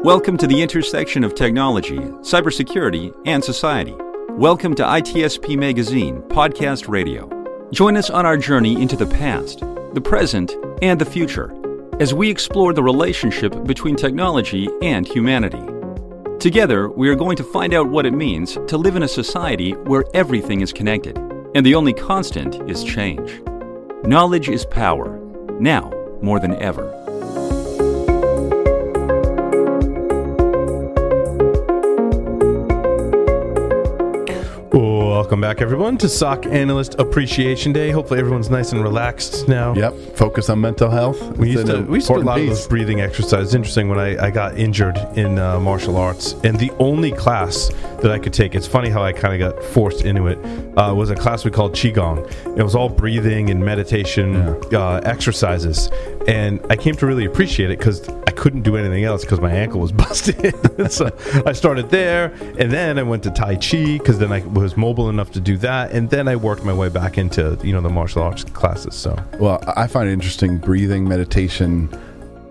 Welcome to the intersection of technology, cybersecurity, and society. Welcome to ITSPmagazine Podcast Radio. Join us on our journey into the past, the present, and the future as we explore the relationship between technology and humanity. Together, we are going to find out what it means to live in a society where everything is connected, and the only constant is change. Knowledge is power, now more than ever. Welcome back, everyone, to SOC Analyst Appreciation Day. Hopefully everyone's nice and relaxed now. Yep, focus on mental health. We used to do a lot of those breathing exercises. It's interesting, when I got injured in martial arts, and the only class that I could take, it's funny how I kind of got forced into it, was a class we called Qigong. It was all breathing and meditation exercises, and I came to really appreciate it because I couldn't do anything else because my ankle was busted. So I started there, and then I went to Tai Chi because then I was mobile enough to do that, and then I worked my way back into the martial arts classes. So, well, I find it interesting, breathing, meditation.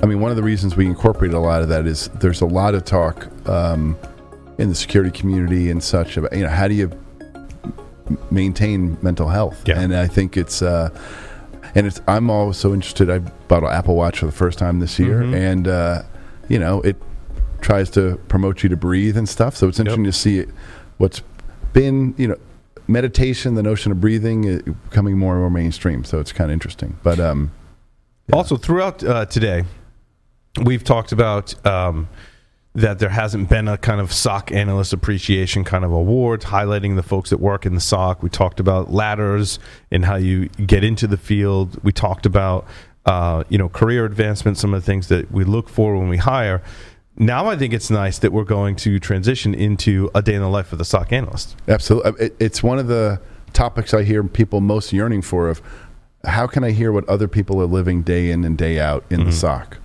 I mean, one of the reasons we incorporated a lot of that is there's a lot of talk in the security community and such about how do you maintain mental health, and I think it's I'm also interested. I bought an Apple Watch for the first time this year, and it tries to promote you to breathe and stuff. So it's interesting to see what's been, meditation, the notion of breathing becoming more and more mainstream. So it's kind of interesting. But also throughout today, we've talked about that there hasn't been a kind of SOC Analyst Appreciation kind of award highlighting the folks that work in the SOC. We talked about ladders and how you get into the field. We talked about career advancement, some of the things that we look for when we hire. Now I think it's nice that we're going to transition into a day in the life of the SOC analyst. Absolutely. It's one of the topics I hear people most yearning for, of how can I hear what other people are living day in and day out in the SOC?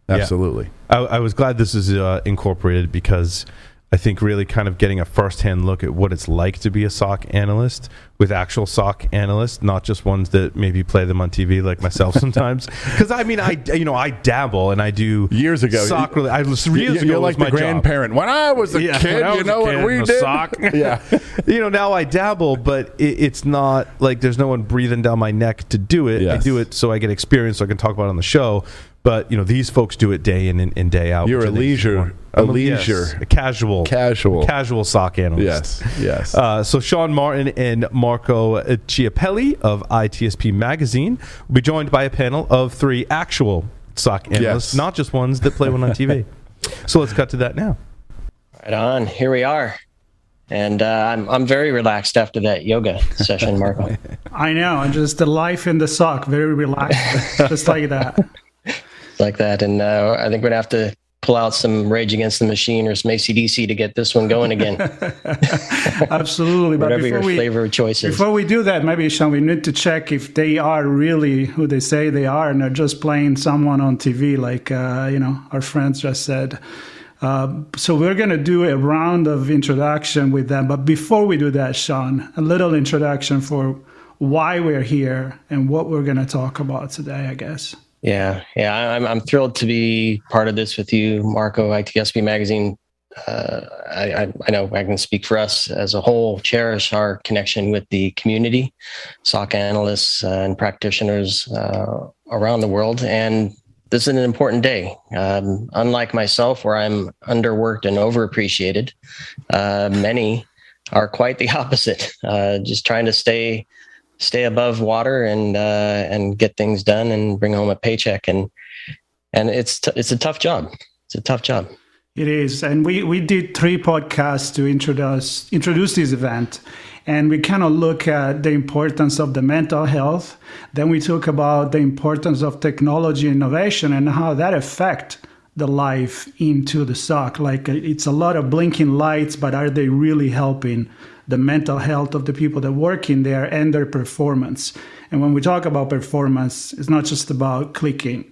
Absolutely. Yeah. I was glad this is incorporated, because I think really kind of getting a firsthand look at what it's like to be a SOC analyst with actual SOC analysts, not just ones that maybe play them on TV like myself sometimes. Because I mean, I dabble and I do years ago. SOC you're like the grandparent. Job. When I was a kid, what we did. SOC. Now I dabble, but it's not like there's no one breathing down my neck to do it. Yes. I do it so I get experience, so I can talk about it on the show. But these folks do it day in and day out. You're a casual SOC analyst. Yes. So Sean Martin and Marco Chiappelli of ITSPmagazine will be joined by a panel of 3 actual SOC analysts, not just ones that play one on TV. So let's cut to that now. Right on. Here we are. And I'm very relaxed after that yoga session, Marco. I know. Just the life in the SOC, very relaxed, just like that. Like that. And I think we're going to have to pull out some Rage Against the Machine or some AC/DC to get this one going again. Absolutely. But whatever your flavor choice is. Before we do that, maybe, Sean, we need to check if they are really who they say they are and they're just playing someone on TV, like, our friends just said. So we're going to do a round of introduction with them. But before we do that, Sean, a little introduction for why we're here and what we're going to talk about today, I guess. Yeah. I'm thrilled to be part of this with you, Marco. ITSPmagazine. I know I can speak for us as a whole. Cherish our connection with the community, SOC analysts and practitioners around the world, and this is an important day. Unlike myself, where I'm underworked and overappreciated, many are quite the opposite. Just trying to stay above water and get things done and bring home a paycheck. And it's a tough job. It's a tough job. It is. And we did 3 podcasts to introduce this event. And we kind of look at the importance of the mental health. Then we talk about the importance of technology innovation and how that affect the life into the SOC. Like, it's a lot of blinking lights, but are they really helping the mental health of the people that work in there and their performance? And when we talk about performance, it's not just about clicking.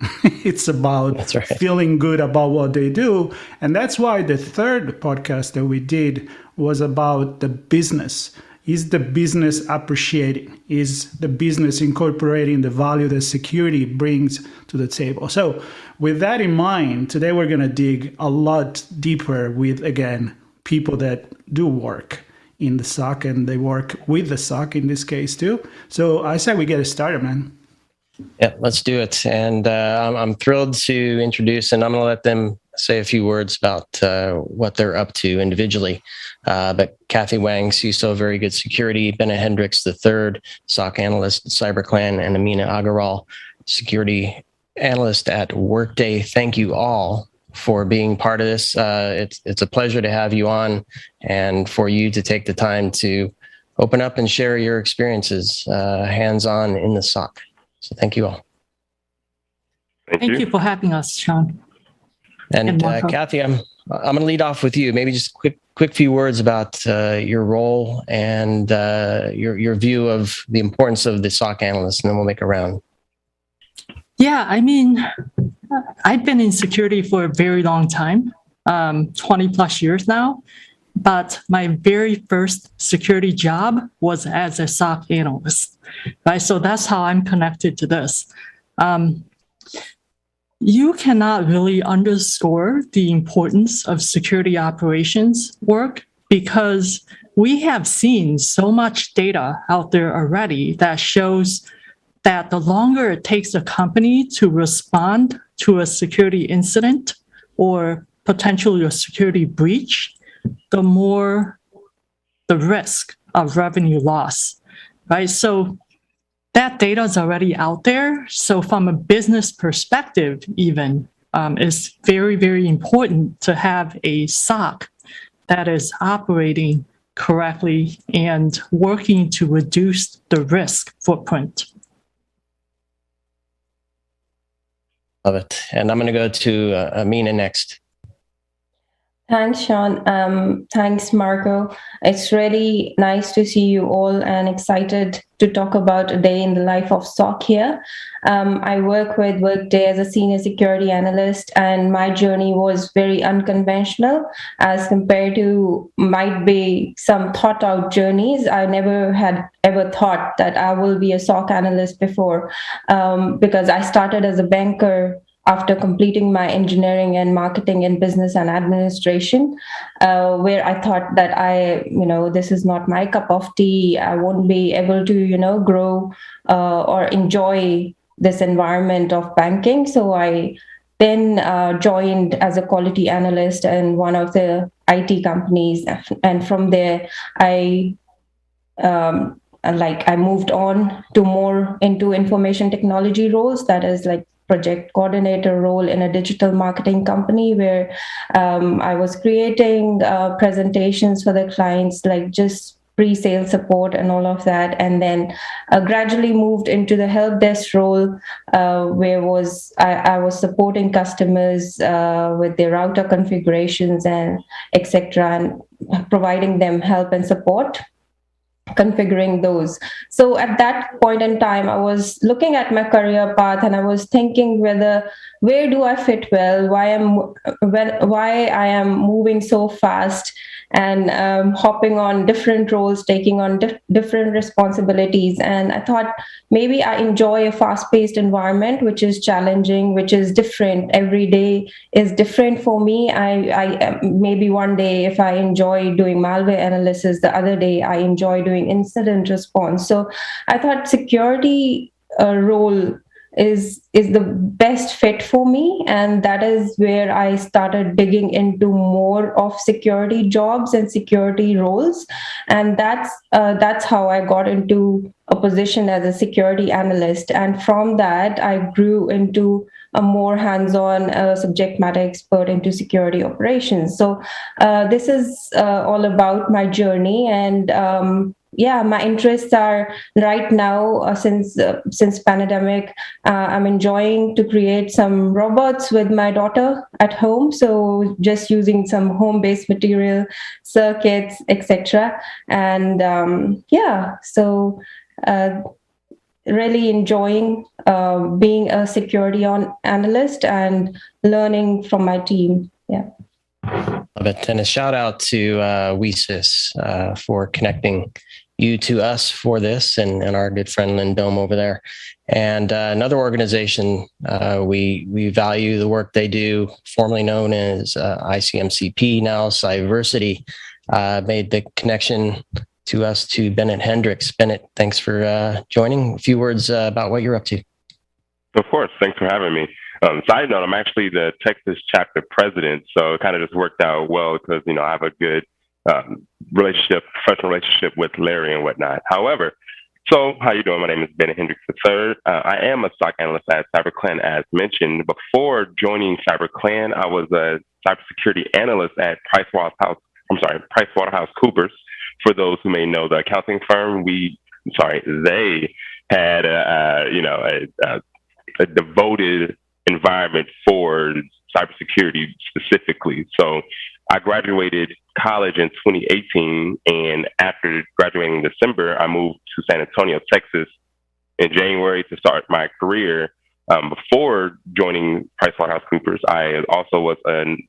It's about feeling good about what they do. And that's why the 3rd podcast that we did was about the business. Is the business appreciating? Is the business incorporating the value that security brings to the table? So with that in mind, today we're going to dig a lot deeper with, again, people that do work in the SOC and they work with the SOC in this case too. So I say we get it started, man. Yeah, let's do it. And I'm thrilled to introduce, and I'm going to let them say a few words about what they're up to individually. But Kathy Wang, CISO, Very Good Security, Bennett Hendrix III, SOC Analyst at CyberClan, and Amina Aggarwal, Security Analyst at Workday. Thank you all for being part of this. It's a pleasure to have you on and for you to take the time to open up and share your experiences hands-on in the SOC. So thank you all. Thank you for having us, Sean. And Kathy, I'm going to lead off with you. Maybe just quick few words about your role and your view of the importance of the SOC analyst, and then we'll make a round. Yeah, I mean, I've been in security for a very long time, 20 plus years now. But my very first security job was as a SOC analyst, right? So that's how I'm connected to this. You cannot really underscore the importance of security operations work because we have seen so much data out there already that shows that the longer it takes a company to respond to a security incident or potentially a security breach, the more the risk of revenue loss, right? So that data is already out there. So from a business perspective, even, it's very, very important to have a SOC that is operating correctly and working to reduce the risk footprint. Love it. And I'm going to go to Amina next. Thanks, Sean. Thanks, Marco. It's really nice to see you all and excited to talk about a day in the life of SOC here. I work with Workday as a Senior Security Analyst, and my journey was very unconventional as compared to might be some thought out journeys. I never had ever thought that I will be a SOC analyst before because I started as a banker after completing my engineering and marketing and business and administration, where I thought that this is not my cup of tea. I won't be able to, grow or enjoy this environment of banking. So I then joined as a quality analyst in one of the IT companies. And from there, I moved on to more into information technology roles. That is like project coordinator role in a digital marketing company where I was creating presentations for the clients, like just pre-sale support and all of that. And then gradually moved into the help desk role where I was supporting customers with their router configurations and etc. and providing them help and support configuring those. So at that point in time, I was looking at my career path and I was thinking where do I fit well, why I am moving so fast and hopping on different roles, taking on different responsibilities. And I thought maybe I enjoy a fast-paced environment, which is challenging, which is different. Every day is different for me. I maybe one day if I enjoy doing malware analysis, the other day I enjoy doing incident response. So I thought security role is the best fit for me, and that is where I started digging into more of security jobs and security roles, and that's how I got into a position as a security analyst. And from that I grew into a more hands-on subject matter expert into security operations. So this is all about my journey. And my interests are right now, since pandemic, I'm enjoying to create some robots with my daughter at home. So just using some home-based material, circuits, etc. And really enjoying being a security analyst and learning from my team. Yeah. Love it. And a shout out to WeSys for connecting you to us for this, and our good friend Lynn Dome over there. And another organization, we value the work they do, formerly known as ICMCP, now Cyversity, made the connection to us to Bennett Hendrix. Bennett, thanks for joining. A few words about what you're up to. Of course. Thanks for having me. Side note, I'm actually the Texas chapter president, so it kind of just worked out well because, I have a good professional relationship with Larry and whatnot. However, so how you doing? My name is Bennett Hendrix III. I am a SOC analyst at CyberClan, as mentioned. Before joining CyberClan, I was a cybersecurity analyst at PricewaterhouseCoopers. For those who may know the accounting firm, they had a devoted environment for cybersecurity specifically. So I graduated college in 2018, and after graduating in December, I moved to San Antonio, Texas in January to start my career. Before joining PricewaterhouseCoopers, I also was an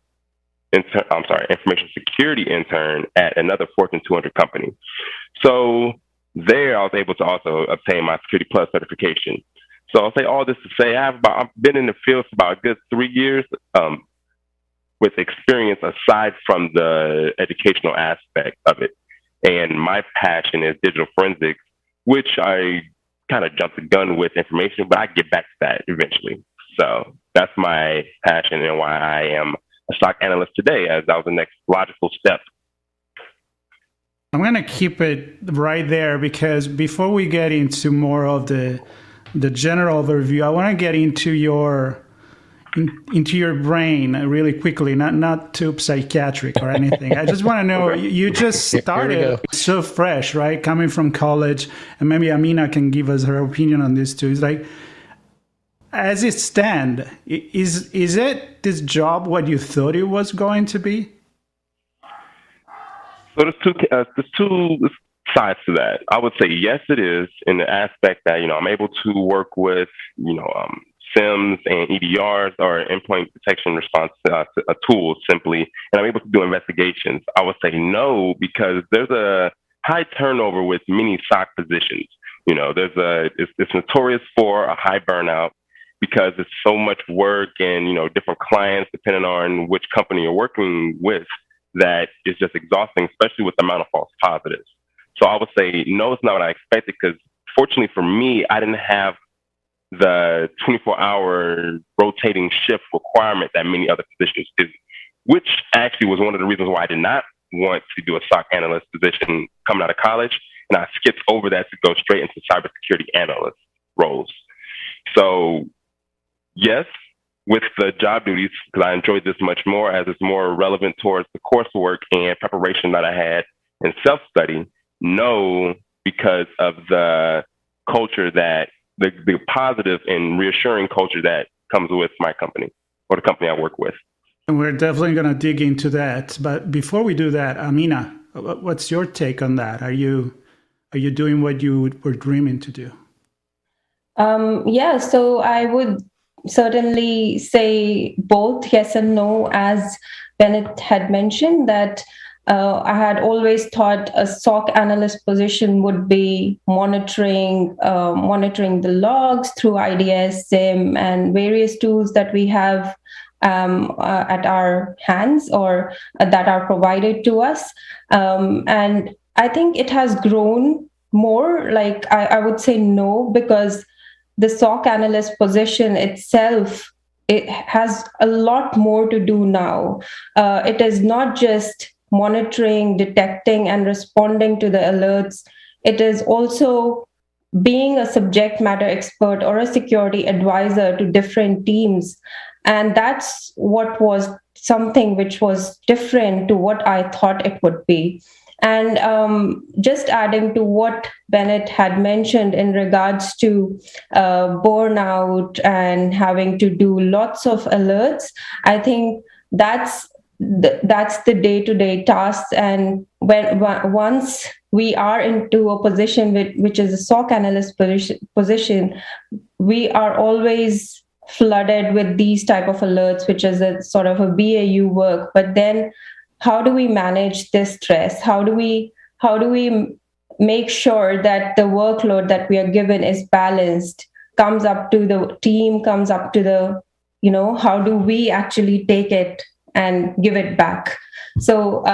information security intern at another Fortune 200 company. So there I was able to also obtain my Security Plus certification. So I'll say all this to say I've been in the field for about a good 3 years with experience aside from the educational aspect of it. And my passion is digital forensics, which I kind of jumped the gun with information, but I get back to that eventually. So that's my passion and why I am a SOC analyst today, as that was the next logical step. I'm going to keep it right there because before we get into more of the general overview, I want to get into your brain really quickly, not too psychiatric or anything. I just want to know, you just started so fresh, right? Coming from college, and maybe Amina can give us her opinion on this too. It's like, as it stands, is it this job what you thought it was going to be? So there's two sides to that. I would say yes, it is, in the aspect that I'm able to work with SIMs and EDRs, or endpoint detection response tools simply, and I'm able to do investigations. I would say no, because there's a high turnover with many SOC positions. It's notorious for a high burnout because it's so much work and different clients depending on which company you're working with, that is just exhausting, especially with the amount of false positives. So I would say no, it's not what I expected, because fortunately for me, I didn't have the 24-hour rotating shift requirement that many other positions do, which actually was one of the reasons why I did not want to do a SOC analyst position coming out of college, and I skipped over that to go straight into cybersecurity analyst roles. So yes, with the job duties, because I enjoyed this much more as it's more relevant towards the coursework and preparation that I had in self-study. No, because of the culture that the positive and reassuring culture that comes with my company or the company I work with. And we're definitely going to dig into that. But before we do that, Amina, what's your take on that? Are you doing what you were dreaming to do? So I would certainly say both yes and no. As Bennett had mentioned, that I had always thought a SOC analyst position would be monitoring the logs through IDS, SIM, and various tools that we have at our hands or that are provided to us. And I think it has grown more. Like I would say no, because the SOC analyst position itself, it has a lot more to do now. It is not just monitoring, detecting, and responding to the alerts. It is also being a subject matter expert or a security advisor to different teams. And that's what was something which was different to what I thought it would be. And just adding to what Bennett had mentioned in regards to burnout and having to do lots of alerts, I think that's the day-to-day tasks. And once we are into a position which is a SOC analyst position, we are always flooded with these type of alerts, which is a sort of a BAU work. But then how do we manage this stress? How do we make sure that the workload that we are given is balanced, comes up to the team, comes up to the, how do we actually take it and give it back? So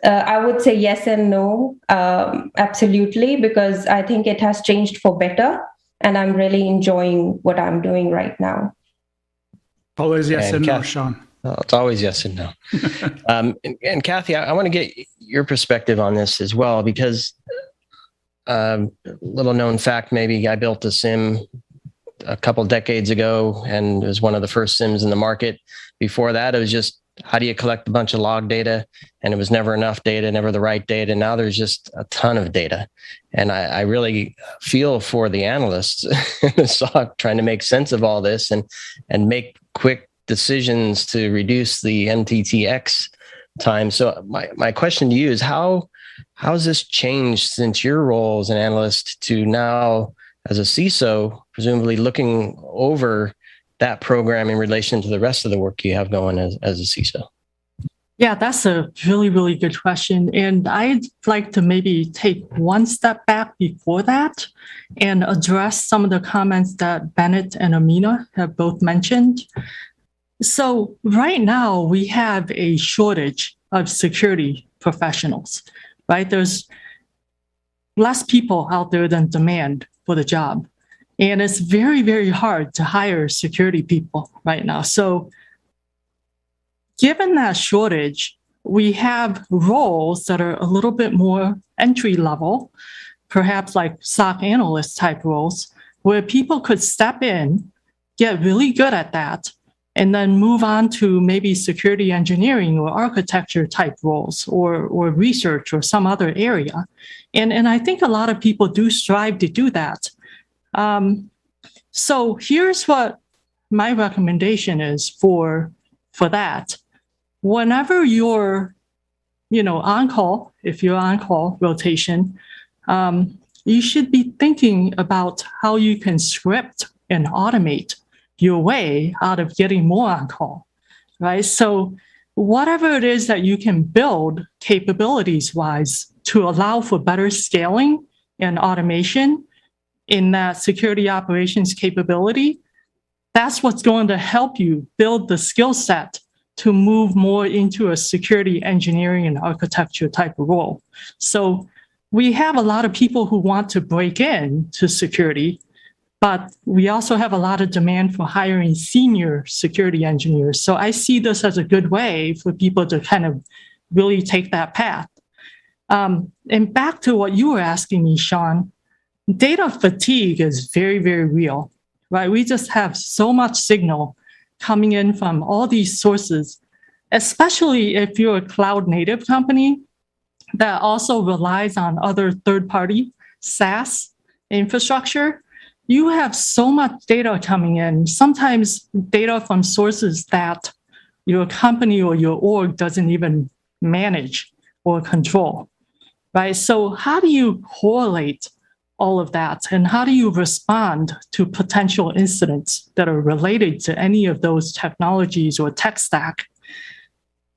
I would say yes and no, absolutely, because I think it has changed for better, and I'm really enjoying what I'm doing right now. Always yes and no, Sean. Oh, it's always yes and no. and Kathy, I want to get your perspective on this as well, because little known fact, maybe I built a SIM a couple decades ago, and it was one of the first SIMs in the market. Before that, it was just, how do you collect a bunch of log data? And it was never enough data, never the right data. Now there's just a ton of data. And I really feel for the analysts in the SOC trying to make sense of all this and make quick decisions to reduce the MTTX time. So my question to you is, how has this changed since your role as an analyst to now as a CISO, presumably looking over that program in relation to the rest of the work you have going as a CISO? Yeah, that's a really, really good question. And I'd like to maybe take one step back before that and address some of the comments that Bennett and Amina have both mentioned. So right now, we have a shortage of security professionals, right? There's less people out there than demand for the job. And it's very, very hard to hire security people right now. So given that shortage, we have roles that are a little bit more entry level, perhaps like SOC analyst type roles, where people could step in, get really good at that, and then move on to maybe security engineering or architecture type roles or research or some other area. And I think a lot of people do strive to do that. So here's what my recommendation is for that. Whenever you're, on call, if you're on call rotation, you should be thinking about how you can script and automate your way out of getting more on call, right? So whatever it is that you can build capabilities wise to allow for better scaling and automation in that security operations capability, that's what's going to help you build the skill set to move more into a security engineering and architecture type of role. So we have a lot of people who want to break into security, but we also have a lot of demand for hiring senior security engineers. So I see this as a good way for people to kind of really take that path. And back to what you were asking me, Sean, data fatigue is very, very real, right? We just have so much signal coming in from all these sources, especially if you're a cloud native company that also relies on other third-party SaaS infrastructure. You have so much data coming in, sometimes data from sources that your company or your org doesn't even manage or control, right? So how do you correlate all of that? And how do you respond to potential incidents that are related to any of those technologies or tech stack?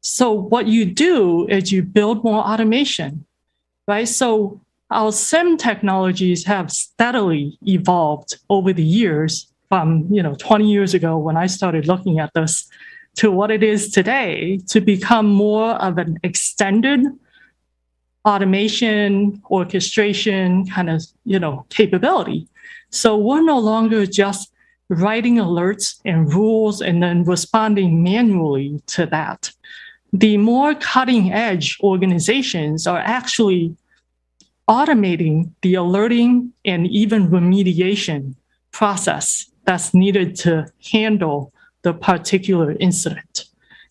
So what you do is you build more automation, right? So our SIM technologies have steadily evolved over the years from 20 years ago when I started looking at this to what it is today to become more of an extended automation, orchestration kind of, capability. So we're no longer just writing alerts and rules and then responding manually to that. The more cutting edge organizations are actually automating the alerting and even remediation process that's needed to handle the particular incident.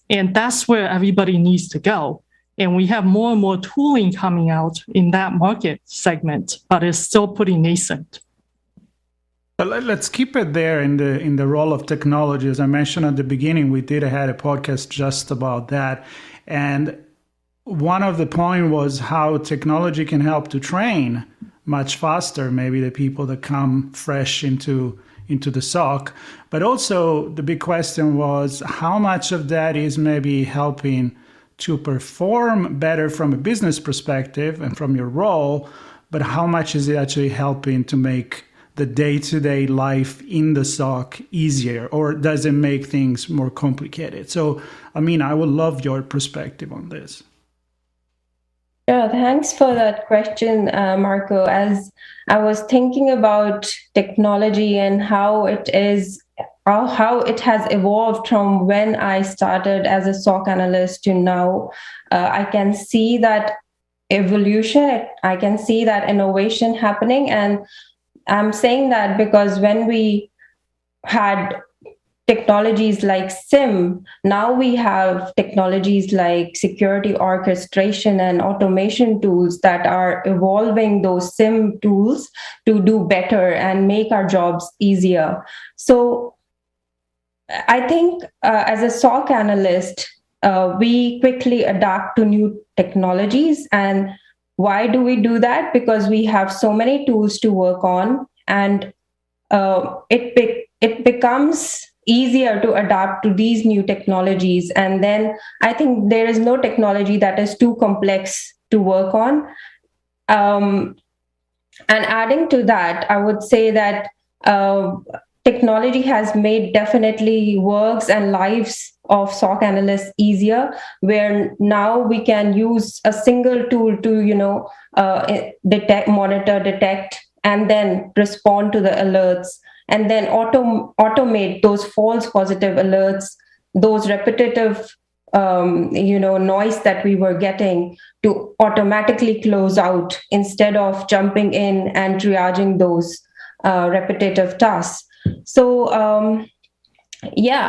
And that's where everybody needs to go. And we have more and more tooling coming out in that market segment, but it's still pretty nascent. But let's keep it there in the role of technology. As I mentioned at the beginning, we did had a podcast just about that. And one of the points was how technology can help to train much faster, maybe the people that come fresh into the SOC. But also the big question was how much of that is maybe helping to perform better from a business perspective and from your role, but how much is it actually helping to make the day-to-day life in the SOC easier, or does it make things more complicated? So, I mean, I would love your perspective on this. Yeah, thanks for that question, Marco. As I was thinking about technology and how it has evolved from when I started as a SOC analyst to now, I can see that evolution. I can see that innovation happening, and I'm saying that because when we had technologies like SIM, now we have technologies like security orchestration and automation tools that are evolving those SIM tools to do better and make our jobs easier. So I think as a SOC analyst, we quickly adapt to new technologies. And why do we do that? Because we have so many tools to work on, and it becomes easier to adapt to these new technologies. And then I think there is no technology that is too complex to work on. And adding to that, I would say that technology has made definitely works and lives of SOC analysts easier, where now we can use a single tool to, detect, monitor, detect, and then respond to the alerts, and then automate those false positive alerts, those repetitive, noise that we were getting, to automatically close out instead of jumping in and triaging those repetitive tasks. So,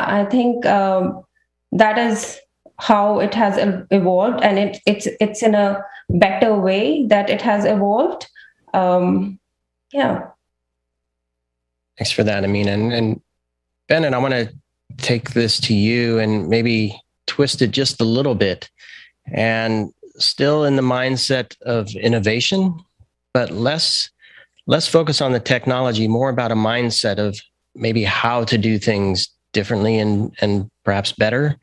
I think that is how it has evolved, and it's in a better way that it has evolved. Thanks for that, Amina. And Bennett, I want to take this to you and maybe twist it just a little bit, and still in the mindset of innovation, but less focus on the technology, more about a mindset of maybe how to do things differently and perhaps better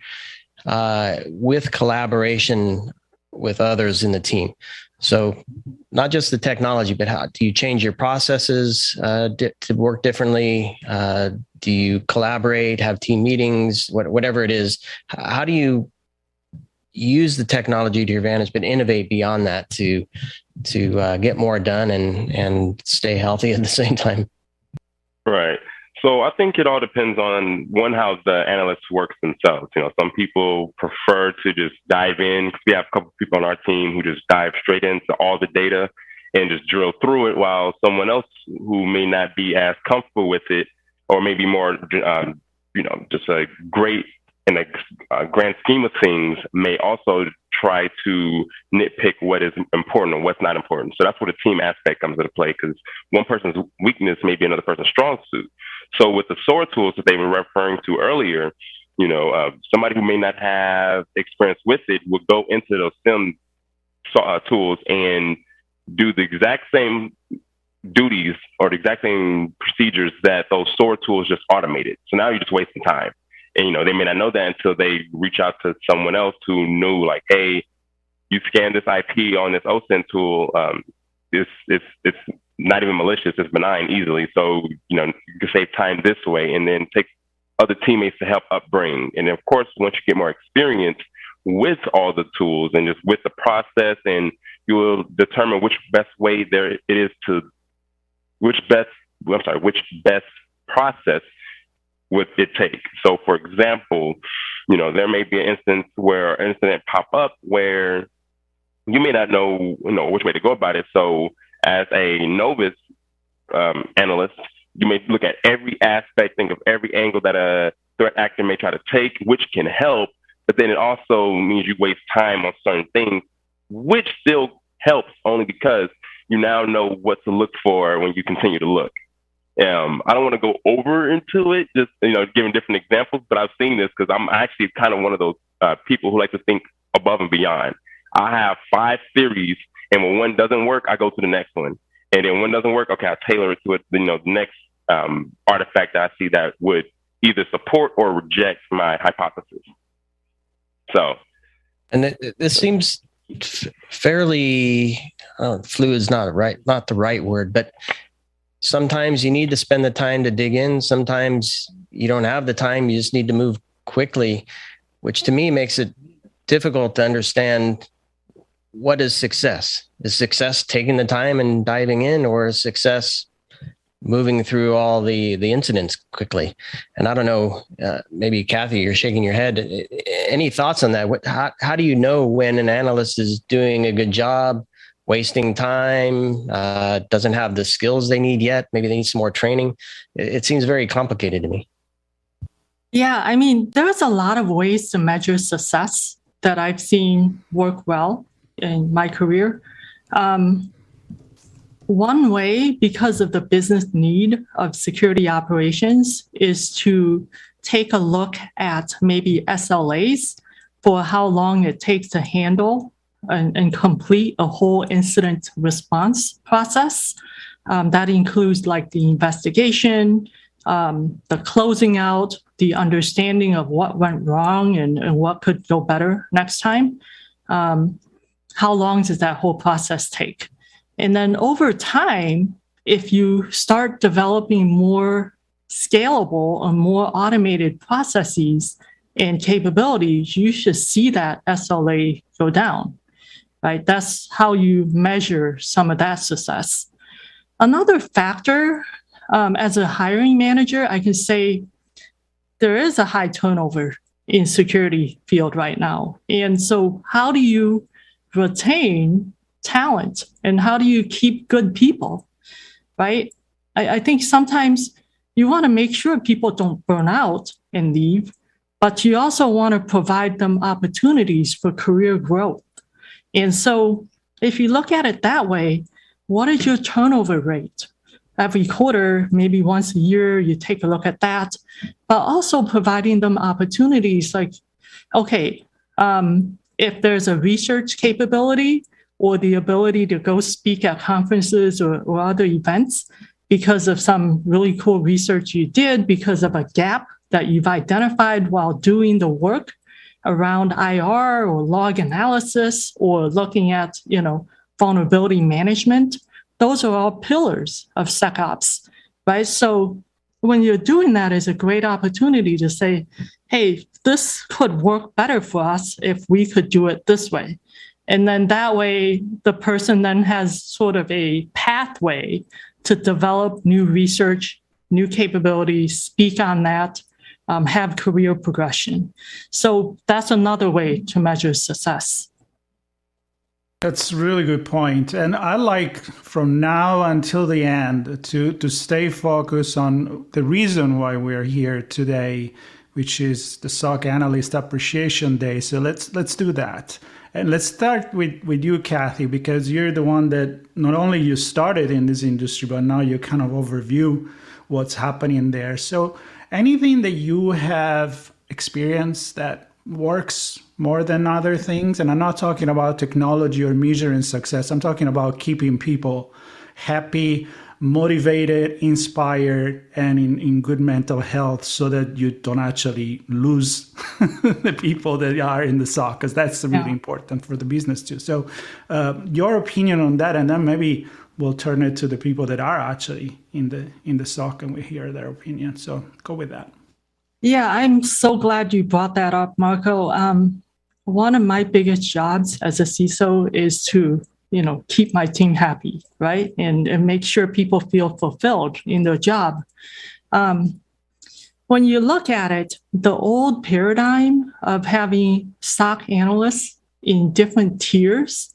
with collaboration with others in the team. So not just the technology, but how do you change your processes to work differently? Do you collaborate, have team meetings, whatever it is? How do you use the technology to your advantage, but innovate beyond that to get more done and stay healthy at the same time? Right. So I think it all depends on, one, how the analysts work themselves. Some people prefer to just dive in. We have a couple of people on our team who just dive straight into all the data and just drill through it, while someone else who may not be as comfortable with it, or maybe more, just a great in the grand scheme of things, may also try to nitpick what is important or what's not important. So that's where the team aspect comes into play, because one person's weakness may be another person's strong suit. So with the SOAR tools that they were referring to earlier, somebody who may not have experience with it would go into those SIM tools and do the exact same duties or the exact same procedures that those SOAR tools just automated. So now you're just wasting time. And, they may not know that until they reach out to someone else who knew, like, hey, you scanned this IP on this OSINT tool. It's not even malicious. It's benign easily. So, you can save time this way, and then take other teammates to help upbring. And of course, once you get more experience with all the tools and just with the process, and you will determine which best way there it is which best process would it take. So for example, there may be an instance where an incident pop up where you may not know, which way to go about it. So as a novice analyst, you may look at every aspect, think of every angle that a threat actor may try to take, which can help, but then it also means you waste time on certain things, which still helps only because you now know what to look for when you continue to look. I don't want to go over into it, just, giving different examples, but I've seen this because I'm actually kind of one of those people who like to think above and beyond. I have 5 theories, and when one doesn't work, I go to the next one. And then when one doesn't work, okay, I tailor it to it, the next artifact that I see that would either support or reject my hypothesis. So And this seems fairly fluid is not the right word, but sometimes you need to spend the time to dig in. Sometimes you don't have the time. You just need to move quickly, which to me makes it difficult to understand what is success. Is success taking the time and diving in, or is success moving through all the incidents quickly? And I don't know, maybe Kathy, you're shaking your head. Any thoughts on that? How do you know when an analyst is doing a good job, wasting time, doesn't have the skills they need yet? Maybe they need some more training. It seems very complicated to me. Yeah, I mean, there's a lot of ways to measure success that I've seen work well in my career. One way, because of the business need of security operations, is to take a look at maybe SLAs for how long it takes to handle and complete a whole incident response process. That includes like the investigation, the closing out, the understanding of what went wrong and what could go better next time. How long does that whole process take? And then over time, if you start developing more scalable or more automated processes and capabilities, you should see that SLA go down, right? That's how you measure some of that success. Another factor, as a hiring manager, I can say there is a high turnover in security field right now. And so how do you retain talent and how do you keep good people, right? I think sometimes you want to make sure people don't burn out and leave, but you also want to provide them opportunities for career growth. And so if you look at it that way, what is your turnover rate? Every quarter, maybe once a year, you take a look at that, but also providing them opportunities like, okay, if there's a research capability or the ability to go speak at conferences or other events because of some really cool research you did, because of a gap that you've identified while doing the work around IR or log analysis or looking at, vulnerability management, those are all pillars of SecOps, right? So when you're doing that, it's a great opportunity to say, hey, this could work better for us if we could do it this way. And then that way, the person then has sort of a pathway to develop new research, new capabilities, speak on that, have career progression. So that's another way to measure success. That's a really good point. And I like from now until the end to stay focused on the reason why we're here today, which is the SOC Analyst Appreciation Day. So let's do that. And let's start with you, Kathy, because you're the one that not only you started in this industry, but now you kind of overview what's happening there. So anything that you have experienced that works more than other things, and I'm not talking about technology or measuring success, I'm talking about keeping people happy, motivated, inspired, and in good mental health so that you don't actually lose the people that are in the SOC, because that's really important for the business too. So your opinion on that, and then maybe we'll turn it to the people that are actually in the SOC and we hear their opinion. So go with that. Yeah, I'm so glad you brought that up, Marco. One of my biggest jobs as a CISO is to keep my team happy, right? And make sure people feel fulfilled in their job. When you look at it, the old paradigm of having SOC analysts in different tiers,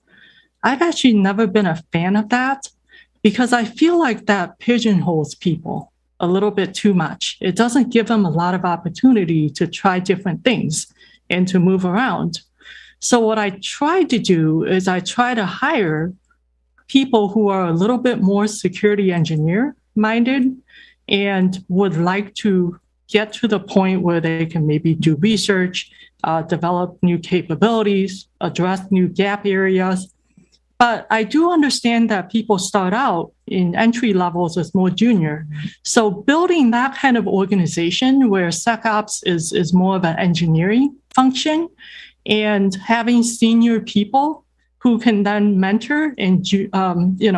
I've actually never been a fan of that because I feel like that pigeonholes people a little bit too much. It doesn't give them a lot of opportunity to try different things and to move around. So what I try to do is I try to hire people who are a little bit more security engineer minded and would like to get to the point where they can maybe do research, develop new capabilities, address new gap areas. But I do understand that people start out in entry levels as more junior. So building that kind of organization where SecOps is more of an engineering function and having senior people who can then mentor and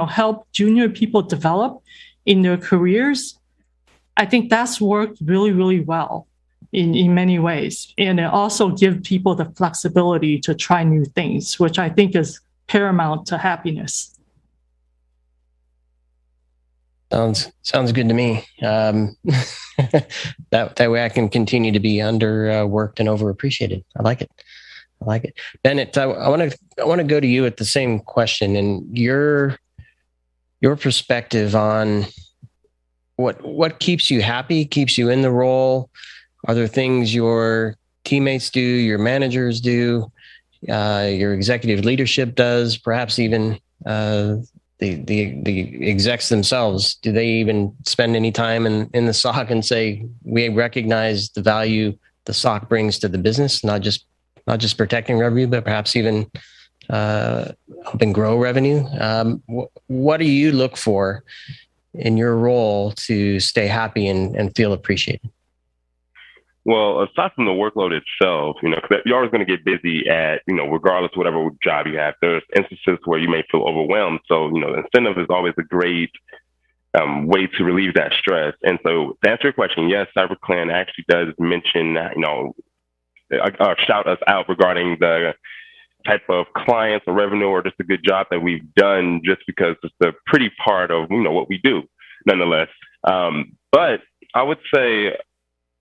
help junior people develop in their careers, I think that's worked really, really well in many ways. And it also gives people the flexibility to try new things, which I think is paramount to happiness. Sounds good to me. That way I can continue to be underworked and overappreciated. I like it. Bennett, I want to go to you at the same question, and your perspective on what keeps you happy, keeps you in the role. Are there things your teammates do, your managers do, your executive leadership does, perhaps even the execs themselves? Do they even spend any time in the SOC and say, we recognize the value the SOC brings to the business, not just protecting revenue, but perhaps even helping grow revenue? What do you look for in your role to stay happy and feel appreciated? Well, aside from the workload itself, because you're always going to get busy regardless of whatever job you have, there's instances where you may feel overwhelmed. So, incentive is always a great way to relieve that stress. And so to answer your question, yes, CyberClan actually does mention, shout us out regarding the type of clients or revenue or just a good job that we've done, just because it's a pretty part of, what we do nonetheless. But I would say,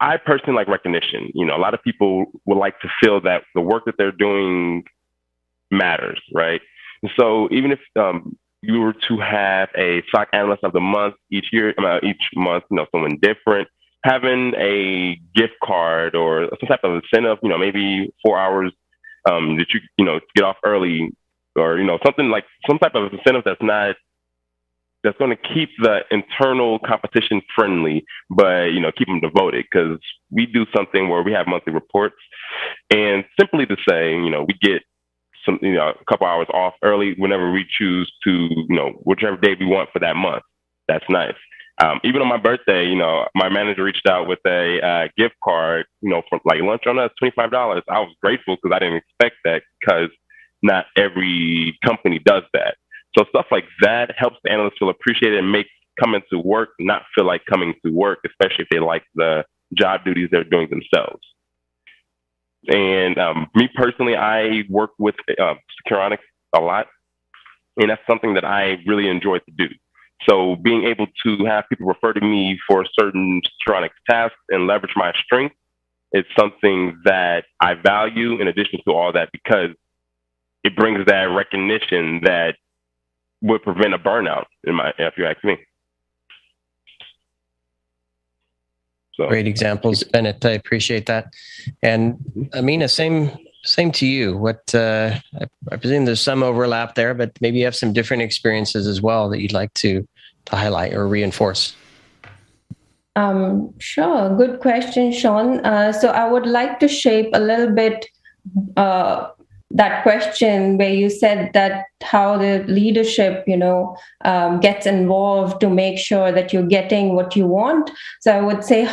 I personally like recognition. A lot of people would like to feel that the work that they're doing matters, right? And so even if you were to have a SOC Analyst of the Month each month, someone different, having a gift card or some type of incentive, maybe 4 hours that you get off early, or something like some type of incentive that's going to keep the internal competition friendly, but keep them devoted, because we do something where we have monthly reports, and simply to say we get some a couple hours off early whenever we choose to whichever day we want for that month. That's nice. Even on my birthday, my manager reached out with a gift card, for like lunch on us, $25. I was grateful because I didn't expect that, because not every company does that. So stuff like that helps the analysts feel appreciated and makes coming to work not feel like coming to work, especially if they like the job duties they're doing themselves. And me personally, I work with Securonics a lot, and that's something that I really enjoy to do. So being able to have people refer to me for certain Securonics tasks and leverage my strength is something that I value, in addition to all that, because it brings that recognition that would prevent a burnout, if you ask me. So, great examples, Bennett. I appreciate that. And Amina, same to you. What I presume there's some overlap there, but maybe you have some different experiences as well that you'd like to highlight or reinforce. Sure. Good question, Sean. So I would like to shape a little bit that question where you said that how the leadership, gets involved to make sure that you're getting what you want. So I would say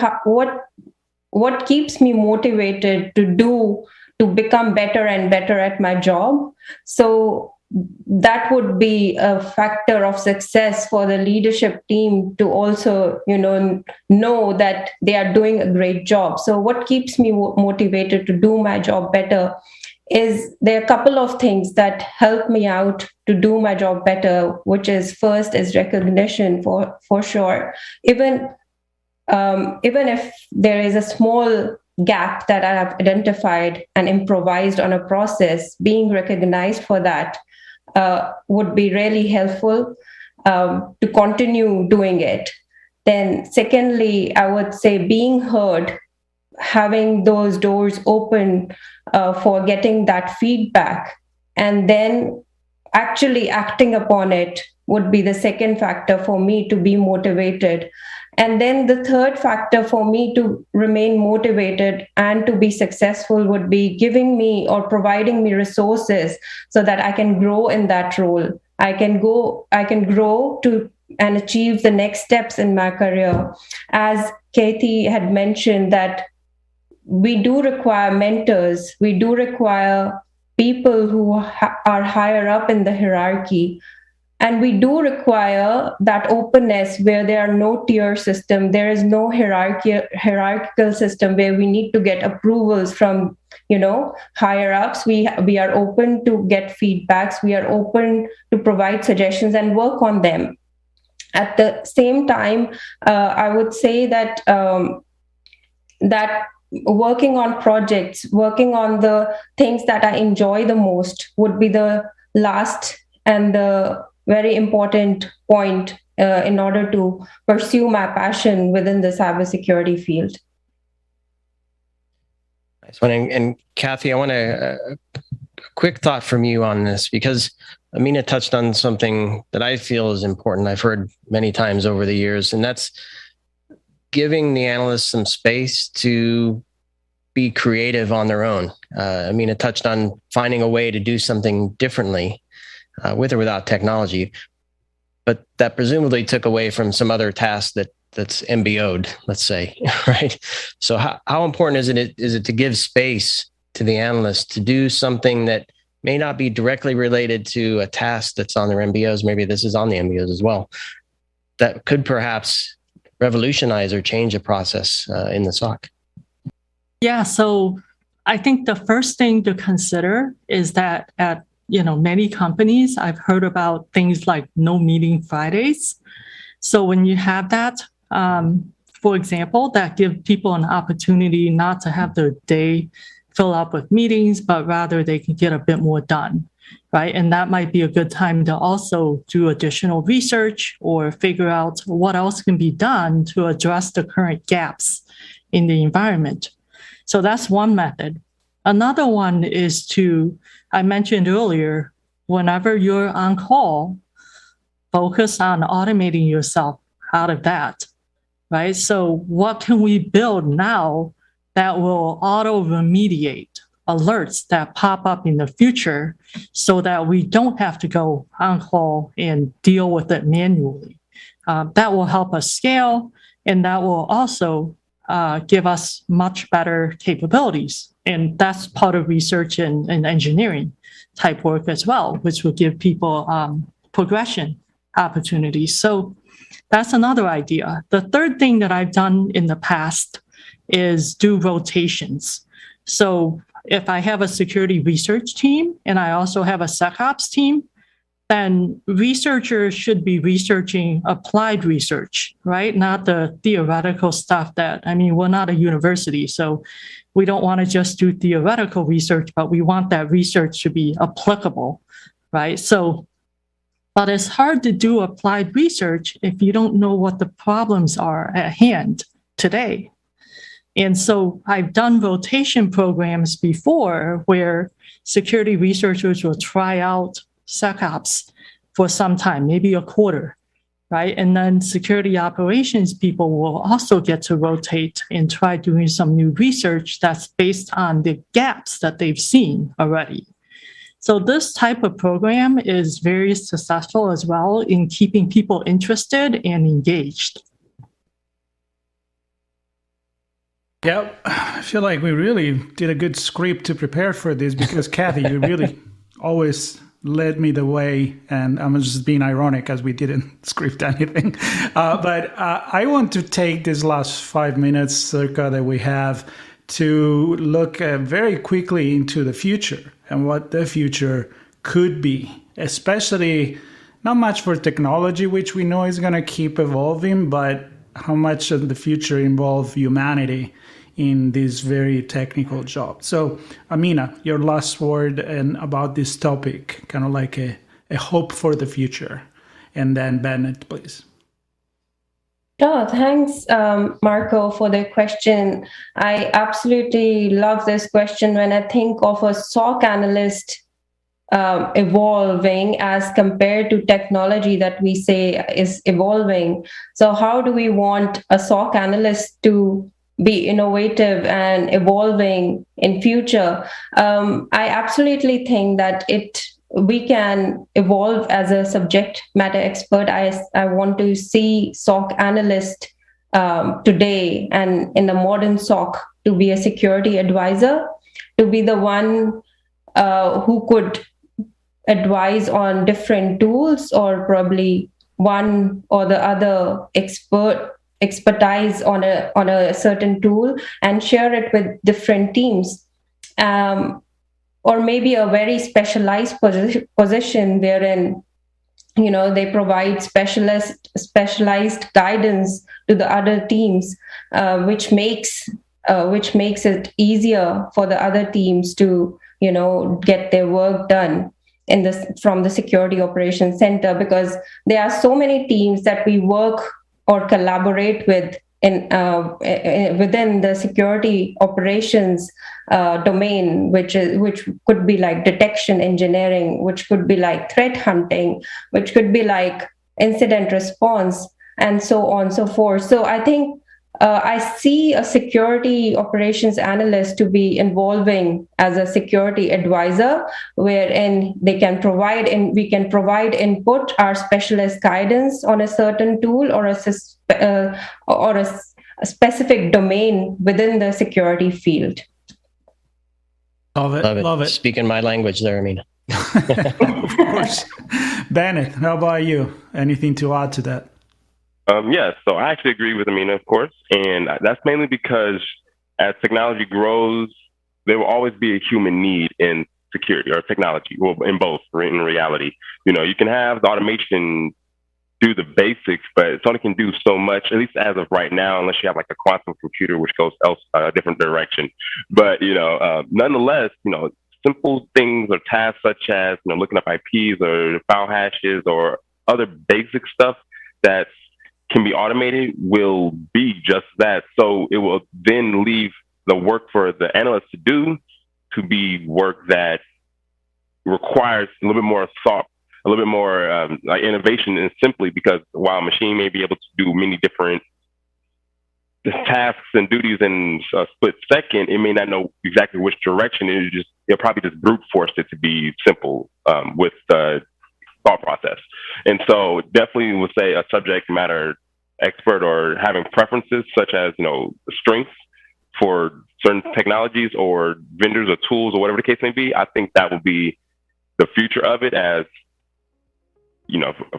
what keeps me motivated to become better and better at my job. So that would be a factor of success for the leadership team to also, know that they are doing a great job. So what keeps me motivated to do my job better is there are a couple of things that help me out to do my job better, which is first is recognition for sure. Even if there is a small gap that I have identified and improvised on a process, being recognized for that would be really helpful to continue doing it. Then secondly, I would say being heard, having those doors open for getting that feedback, and then actually acting upon it would be the second factor for me to be motivated. And then the third factor for me to remain motivated and to be successful would be giving me or providing me resources so that I can grow in that role. I can grow to and achieve the next steps in my career. As Kathy had mentioned, that we do require mentors. We do require people who are higher up in the hierarchy. And we do require that openness where there are no tier system. There is no hierarchical system where we need to get approvals from, higher ups. We are open to get feedbacks. We are open to provide suggestions and work on them. At the same time, I would say that that working on projects, working on the things that I enjoy the most would be the last and the very important point in order to pursue my passion within the cybersecurity field. Nice one. And Kathy, I want a quick thought from you on this, because Amina touched on something that I feel is important. I've heard many times over the years, and that's giving the analysts some space to be creative on their own. Amina touched on finding a way to do something differently with or without technology, but that presumably took away from some other task that's MBO'd, let's say, right? So how important is it to give space to the analyst to do something that may not be directly related to a task that's on their MBOs? Maybe this is on the MBOs as well, that could perhaps revolutionize or change a process in the SOC. Yeah, so I think the first thing to consider is that at many companies, I've heard about things like no meeting Fridays. So when you have that, for example, that give people an opportunity not to have their day fill up with meetings, but rather they can get a bit more done, right? And that might be a good time to also do additional research or figure out what else can be done to address the current gaps in the environment. So that's one method. Another one is I mentioned earlier, whenever you're on call, focus on automating yourself out of that, right? So what can we build now that will auto-remediate alerts that pop up in the future so that we don't have to go on call and deal with it manually? That will help us scale, and that will also give us much better capabilities. And that's part of research and engineering type work as well, which will give people progression opportunities. So that's another idea. The third thing that I've done in the past is do rotations. So if I have a security research team and I also have a SecOps team, then researchers should be researching applied research, right? Not the theoretical stuff we're not a university, so we don't want to just do theoretical research, but we want that research to be applicable, right? But it's hard to do applied research if you don't know what the problems are at hand today. And so I've done rotation programs before where security researchers will try out SecOps for some time, maybe a quarter, right? And then security operations people will also get to rotate and try doing some new research that's based on the gaps that they've seen already. So this type of program is very successful as well in keeping people interested and engaged. Yeah, I feel like we really did a good script to prepare for this because Kathy, you really always led me the way, and I'm just being ironic as we didn't script anything. But I want to take this last 5 minutes circa that we have to look very quickly into the future and what the future could be, especially not much for technology, which we know is going to keep evolving, but how much of the future involve humanity in this very technical job. So, Amina, your last word and about this topic, kind of like a hope for the future. And then Bennett, please. Sure. Thanks, Marco, for the question. I absolutely love this question when I think of a SOC analyst evolving as compared to technology that we say is evolving. So how do we want a SOC analyst to be innovative and evolving in future? I absolutely think that we can evolve as a subject matter expert. I want to see SOC analyst today and in the modern SOC to be a security advisor, to be the one who could advise on different tools, or probably one or the other expertise on a certain tool and share it with different teams, or maybe a very specialized position wherein they provide specialized guidance to the other teams, which makes it easier for the other teams to get their work done from the security operations center, because there are so many teams that we work or collaborate with within the security operations domain, which could be like detection engineering, which could be like threat hunting, which could be like incident response, and so on and so forth. So I think I see a security operations analyst to be involving as a security advisor, wherein we can provide input, our specialist guidance on a certain tool or a specific domain within the security field. Love it. Speaking my language there, Amina. Of course. Bennett, how about you? Anything to add to that? Yes, so I actually agree with Amina, of course, and that's mainly because as technology grows, there will always be a human need in security or technology, well, in both, in reality. You can have the automation do the basics, but it only can do so much, at least as of right now, unless you have like a quantum computer, which goes a different direction. But, nonetheless, simple things or tasks such as, looking up IPs or file hashes or other basic stuff that can be automated will be just that. So it will then leave the work for the analyst to do to be work that requires a little bit more thought, a little bit more like innovation, and simply because while a machine may be able to do many different tasks and duties in a split second, it may not know exactly which direction. It'll probably just brute force it to be simple with the thought process. And so definitely would say a subject matter expert or having preferences such as, strengths for certain technologies or vendors or tools or whatever the case may be. I think that will be the future of it, as,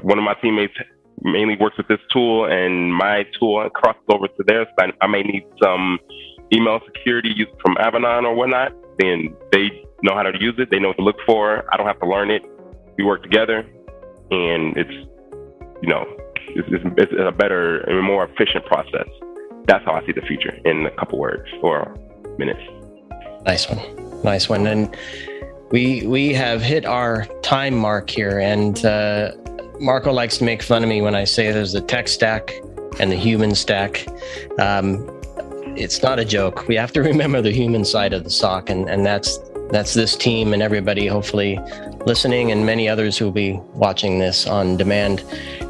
one of my teammates mainly works with this tool and my tool crosses over to theirs. I may need some email security used from Avanan or whatnot. Then they know how to use it. They know what to look for. I don't have to learn it. We work together, and it's a better and more efficient process. That's how I see the future in a couple words or minutes. Nice one. And we have hit our time mark here, and Marco likes to make fun of me when I say there's the tech stack and the human stack. It's not a joke. We have to remember the human side of the SOC, and that's this team and everybody hopefully listening, and many others who will be watching this on demand.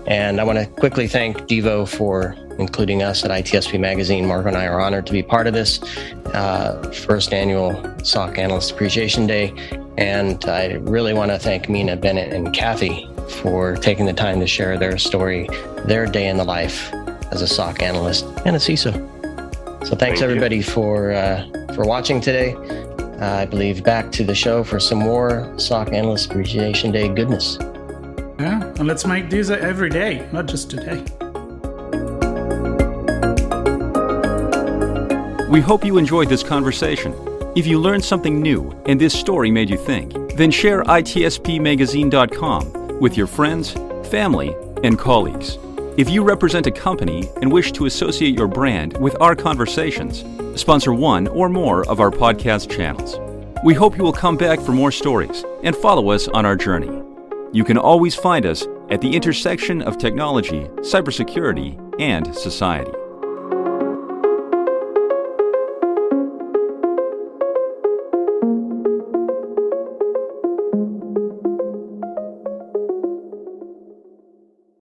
And I want to quickly thank Devo for including us at ITSP Magazine. Marco and I are honored to be part of this first annual SOC Analyst Appreciation Day. And I really want to thank Amina, Bennett, and Kathy for taking the time to share their story, their day in the life as a SOC analyst and a CISO. So thanks everybody for watching today. I believe back to the show for some more SOC Analyst Appreciation Day goodness. Yeah, and let's make this every day, not just today. We hope you enjoyed this conversation. If you learned something new and this story made you think, then share ITSPmagazine.com with your friends, family, and colleagues. If you represent a company and wish to associate your brand with our conversations, sponsor one or more of our podcast channels. We hope you will come back for more stories and follow us on our journey. You can always find us at the intersection of technology, cybersecurity, and society.